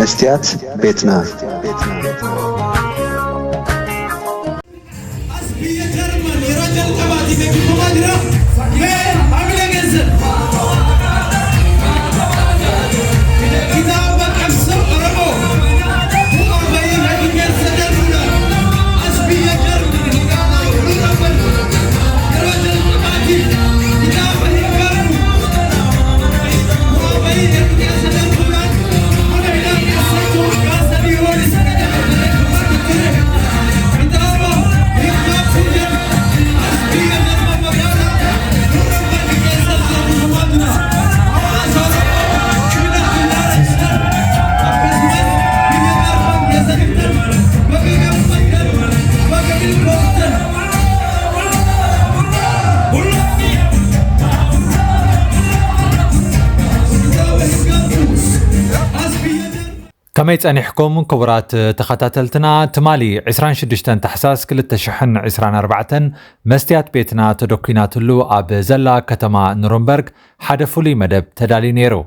مستيات بيتنا كما يتأنيحكم كبرات تخطاتلتنا تمالي 26 تحساس كل التشحن 24 مستيات بيتنا تدوكيناتلو أب زلا كتما نورنبرغ حدفوا لي مدب تدالي نيرو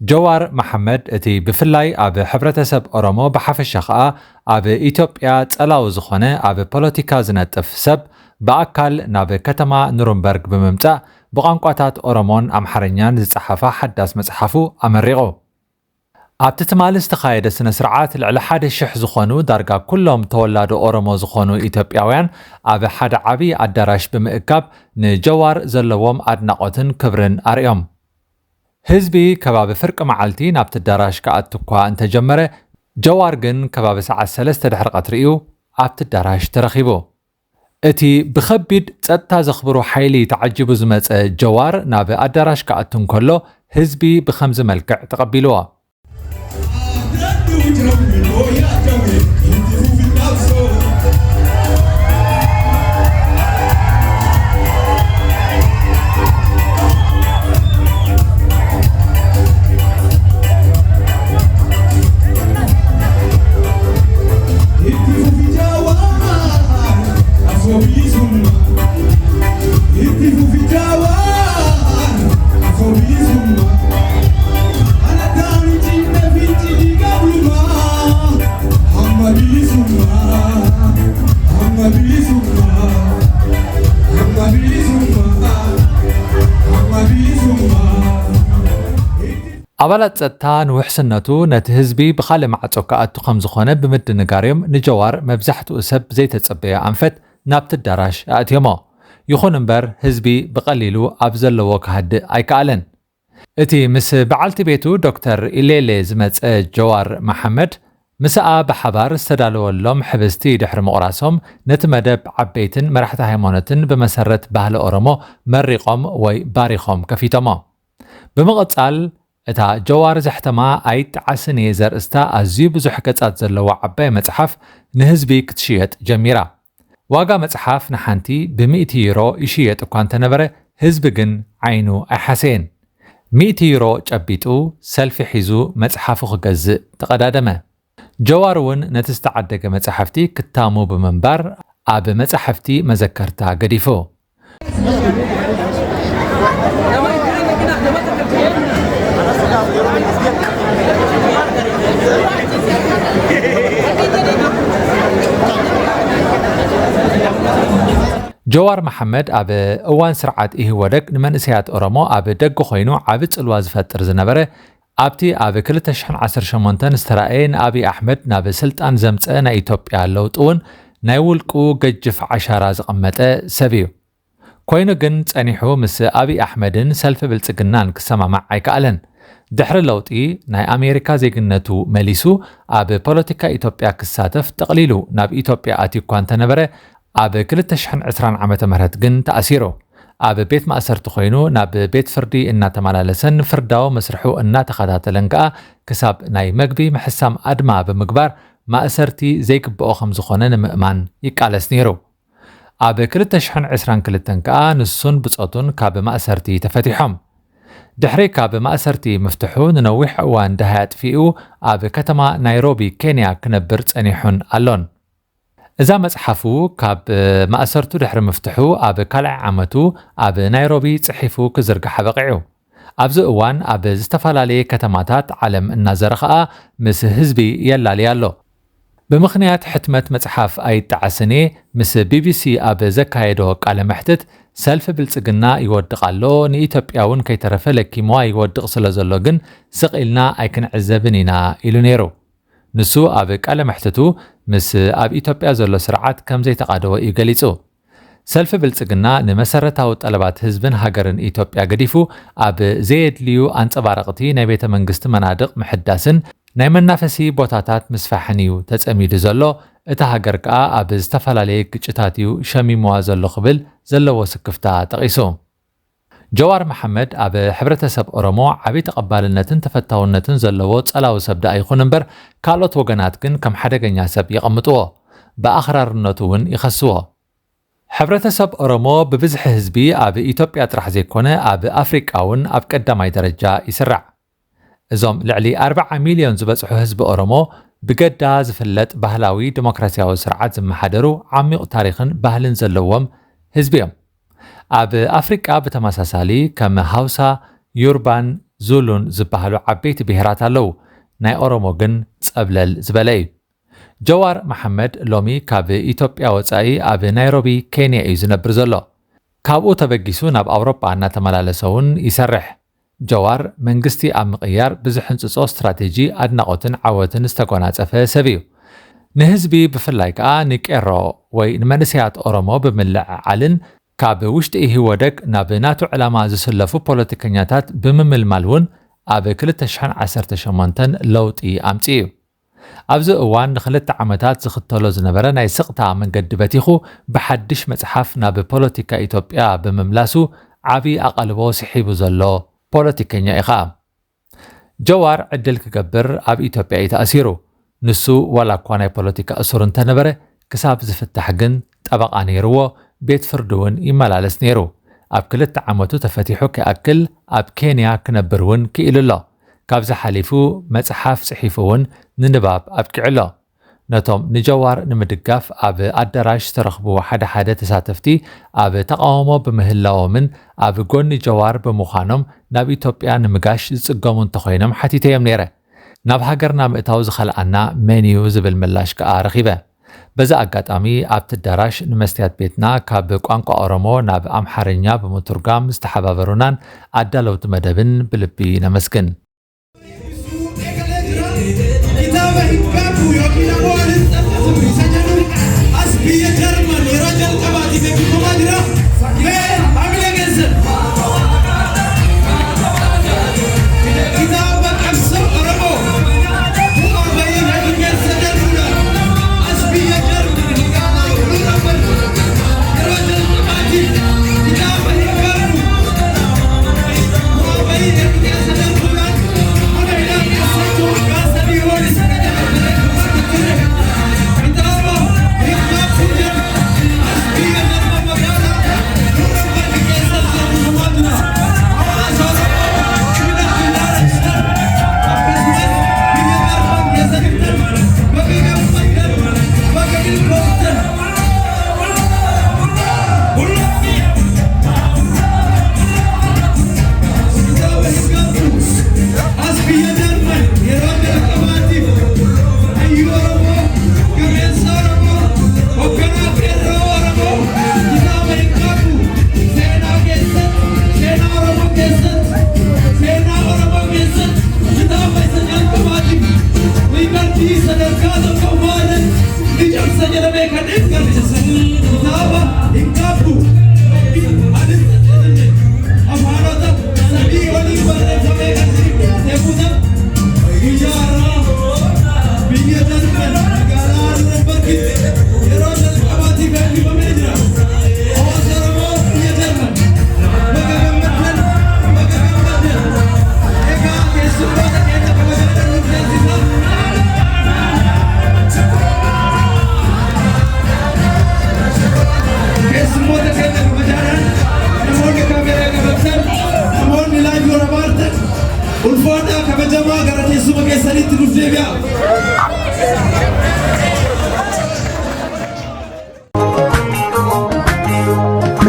جوار محمد اتي بفلاي أب حبرتسب أورمو بحف الشخاء أب إيتوبيا تسألاو زخونة أب بوليتيكا زنتف سب بأكل ناب كتما نورنبرغ بممتع بغانقواتات أورمون أمحرنيان زصحفا حداس مصحفو أمرغو ኣብቲ ትማሊ ዝተኻየደ ስነ ስርዓት ልዕሊ 1,000 ዝኾኑ ዳርጋ ኩሎም ተወላዲ ኦሮሞ ዝኾኑ ኢትዮጵያውያን ኣብ ሓደ ዓብዪ ኣዳራሽ ብምእካብ ንጀዋር ዘለዎም ኣድናቆትን ክብርን ኣርዮም ህዝቢ ከባቢ ፍርቂ መዓልቲ ናብቲ ኣዳራሽ ክኣቱ እኳ እንተጀመረ ጀዋር ግን ከባቢ ሰዓት 3 ድሕሪ ቀትሪ እዩ ኣብቲ ኣዳራሽ ተረኺቡ እቲ ብኸቢድ ጸጥታ ዘኽብሩ ሓይሊ ተዓጂቡ ዝመፀ ጀዋር ናብ ኣዳራሽ ክኣቱ እንከሎ ህዝቢ ብኸምዚ መልክዕ ተቐቢልዎ ኣባላት ጸጥታ ንውሕስነቱ ነቲ ህዝቢ ብኻልእ ማዕጾ ከኣቱ ከም ዝኾነ ብምድንጋርዮም ንጀዋር መብዛሕትኡ ሰብ ዘይተጸበየ ኣንፈት ናብቲ ኣዳራሽ ኣእትዮሞ ይኹን እምበር ህዝቢ ብቐሊሉ ኣብ ዘለዎ ክሃድእ ኣይከኣለን እቲ ምስ በዓልቲ ቤቱ ዶክተር ኢሌሌ ዝመፀ ጀዋር መሐመድ ምስኣ ብሓባር ዝተዳለወሎም ሕብስቲ ድሕሪ ምቑራሶም ነቲ መደብ ዓበይትን መራሕቲ ሃይማኖትን ብመሰረት ባህሊ ኦሮሞ መሪቖም ወይ ባሪኾም ከፊቶሞ ብምቕጻል እታ ጀዋር ዘሕተማ ኣይጠዓስን እየ ዘርእስታ ኣዝዩ ብዙሕ ገጻት ዘለዋ ዓባይ መጽሓፍ ንህዝቢ ክትሽየጥ ጀሚራ ዋጋ መጽሓፍ ንሓንቲ ብ100 ዩሮ ይሽየጥ እኳ እንተነበረ ህዝቢ ግን ዓይኑ ኣይሓሰየን 100 ዩሮ ጨቢጡ ሰልፊ ሒዙ መጽሓፉ ክገዝእ ተቐዳደመ ጀዋር እውን ነቲ ዝተዓደገ መጽሓፍቲ ክታሙ ብምንባር ኣብ መጽሓፍቲ መዘከርታ ገዲፉ ጀዋር መሐመድ ኣብ እዋን ስርዓት ኢህወደግ ንመንእሰያት ኦሮሞ ኣብ ደገ ኮይኑ ዓብ ጽልዋ ዝፈጥር ዝነበረ ኣብቲ ኣብ 2018 ዝተረኣየ ንኣብይ ኣሕመድ ናብ ስልጣን ዘምፀ ናይ ኢትዮጵያ ለውጥ እውን ናይ ውልቁ ገጅፍ ዓሻራ ዝቐመጠ ሰብ እዩ ኮይኑ ግን ጸኒሑ ምስ ኣብይ ኣሕመድን ሰልፊ ብልጽግናን ክሰማማዕ ኣይከኣለን ድሕሪ ለውጢ ናይ ኣሜሪካ ዜግነቱ መሊሱ ኣብ ፖለቲካ ኢትዮጵያ ክሳተፍ ተቕሊሉ ናብ ኢትዮጵያ ኣትዩ እኳ እንተነበረ ኣብ 2020 ዓመተ ምህረት ግን ተኣሲሩ ኣብ ቤት ማእሰርቲ ኮይኑ ናብ ቤት ፍርዲ እናተመላለሰን ፍርዳዊ መስርሑ እናተኸታተለን ከዓ ክሳብ ናይ መግቢ ምሕሳም ኣድማ ብምግባር ማእሰርቲ ዘይግብኦ ከም ዝኾነ ንምእማን ይቃለስ ነይሩ ኣብ 2022 ከዓ ንሱን ብጾቱን ካብ ማእሰርቲ ተፈቲሖም ድሕሪ ካብ ማእሰርቲ ምፍትሑ ንነዊሕ እዋን ዳሃያ ጥፊኡ ኣብ ከተማ ናይሮቢ ኬንያ ክነብር ጸኒሑን ኣሎን እዛ መጽሓፉ ካብ ማእሰርቱ ድሕሪ ምፍትሑ ኣብ ካልኣይ ዓመቱ ኣብ ናይሮቢ ጽሒፉ ክዝርግሕ በቂዑ ኣብዚ እዋን ኣብ ዝተፈላለዩ ከተማታት ዓለም እናዘረኸኣ ምስ ህዝቢ የላልያ ኣሎ ብምኽንያት ሕትመት መጽሓፍ ኣይጣዓስኔ ምስ ቢቢሲ ኣብ ዘካየዶ ቃለ መሕትት ሰልፊ ብልጽግና ይወድቕ ኣሎ ንኢትዮጵያ እውን ከይተረፈ ለኪሞ ይወድቕ ስለ ዘሎ ግን ስቕኢልና ኣይክንዕዘብን ኢና ኢሉ ነይሩ ንሱ ኣብ ቃለ መሕትቱ ምስ ኣብ ኢትዮጵያ ዘሎ ስርዓት ከም ዘይተቃደወ እዩ ገሊጹ ሰልፊ ብልጽግና ንመሰረታዊ ጠለባት ህዝብን ሃገርን ኢትዮጵያ ገዲፉ ኣብ ዘየድልዩ አንጸባረቕቲ ናይ ቤተ መንግስቲ መናድቕ ምሕዳስን ናይ መናፈሲ ቦታታት ምስፋሕን እዩ ተጸሚዱ ዘሎ እቲ ሃገር ከዓ ኣብ ዝተፈላለየ ግጭታት እዩ ሸሚምዋ ዘሎ ክብል ዘለዎ ስክፍታ ጠቒሱ ጀዋር መሐመድ ኣብ ሕብረተሰብ ኦሮሞ ዓብይ ተቐባልነትን ተፈታውነትን ዘለዎ ጸላዊ ሰብ ዳ ይኹን እምበር ካልኦት ወገናት ግን ከም ሓደገኛ ሰብ ይቐምጥዎ ብኣኽራርነቱ እውን ይኸስዎ ሕብረተሰብ ኦሮሞ ብብዝሒ ህዝቢ ኣብ ኢትዮጵያ ጥራሕ ዘይኮነ ኣብ ኣፍሪቃ እውን ኣብ ቀዳማይ ደረጃ ይስራዕ እዞም ልዕሊ 40 ሚልዮን ዝበጽሑ ህዝቢ ኦሮሞ ብገዳ ዝፍለጥ ባህላዊ ዲሞክራሲያዊ ስርዓት ዝመሓደሩ ዓሚቕ ታሪኽን ባህልን ዘለዎም ህዝቢ እዮም ኣብ ኣፍሪቃ ብተመሳሳሊ ከም ሃውሳ ዮርባን ዙሉን ዝበሃሉ ዓበይቲ ብሄራት ኣለዉ ናይ ኦሮሞ ግን ጸብለል ዝበለ እዩ ጀዋር መሐመድ ሎሚ ካብ ኢትዮጵያ ወጻኢ ኣብ ናይሮቢ ኬንያ እዩ ዝነብር ዘሎ ካብኡ ተበጊሱ ናብ ኣውሮፓ እናተመላለሰውን ይሰርሕ ጀዋር መንግስቲ ኣብ ምቕያር ብዝሕንጽጾ ስትራቴጂ ኣድናቆትን ዓወትን ዝተጎናጸፈ ሰብ እዩ ንህዝቢ ብፍላይ ከዓ ንቄሮ ወይ ንመንስያት ኦሮሞ ብምልዕዓልን ካብ ውሽጢ ህወደግ ናብ ናቱ ዕላማ ዝስለፉ ፖለቲከኛታት ብምምልማል እውን ኣብ 2018 ለውጢ ኣምፂ እዩ ኣብዚ እዋን ንኽልተ ዓመታት ዝኽተሎ ዝነበረ ናይ ስቕታ መንገዲ በቲኹ ብሓድሽ መጽሓፍ ናብ ፖለቲካ ኢትዮጵያ ብምምላሱ ዓብይ ኣቐልቦ ስሒቡ ዘሎ ፖለቲከኛ ኢኻ ጀዋር ዕድል ክገብር ኣብ ኢትዮጵያ እዩ ተኣሲሩ ንሱ ዋላ እኳ ናይ ፖለቲካ እሱር እንተነበረ ክሳብ ዝፍታሕ ግን ጠበቓ ነይርዎ ቤት ፍርዲ እውን ይመላለስ ነይሩ ኣብ 2 ዓመቱ ተፈቲሑ ክኣክል ኣብ ኬንያ ክነብር እውን ክኢሉ ኣሎ ካብዚ ሓሊፉ መጽሓፍ ጽሒፉ እውን ንንባብ ኣብቂዕሎ ነቶም ንጀዋር ንምድጋፍ ኣብ ኣዳራሽ ዝተረኽቡ ሓደ ተሳተፍቲ ኣብ ተቃውሞ ብምህላዎምን ኣብ ጎኒ ጀዋር ብምዃኖም ናብ ኢትዮጵያ ንምጋሽ ዝጽገሙ እንተኾይኖም ሓቲተዮም ነይረ ናብ ሃገርና ምእታው ዝኸልኣና መኒዩ ዝብል ምላሽ ከዓ ረኺበ በዛ ኣጋጣሚ ኣብቲ ኣዳራሽ ንመስትያት ቤትና ካብ ቋንቋ ኦሮሞ ናብ ኣምሓርኛ ብምትርጓም ዝተሓባበሩናን ኣዳለውቲ መደብን ብልቢ ነመስግን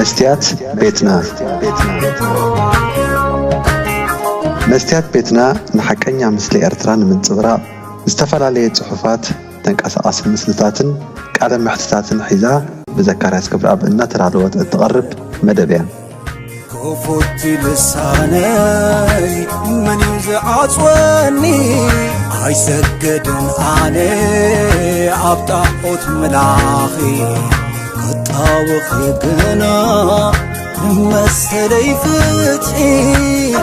መስትያት ቤትና مستيات بيتنا نحكينا مثل إرتران من صبراء استفعلالية صحفات تنقصقص مسلتاتن قال محتتاتن حيزا بذكريات كبر أب إنها ترعلوات التقرب مدبيا كفوتي لساني من يزعج وني هاي سجدن علي عبطاقوت ملاخي قطاوخي بنا مسلي فتحي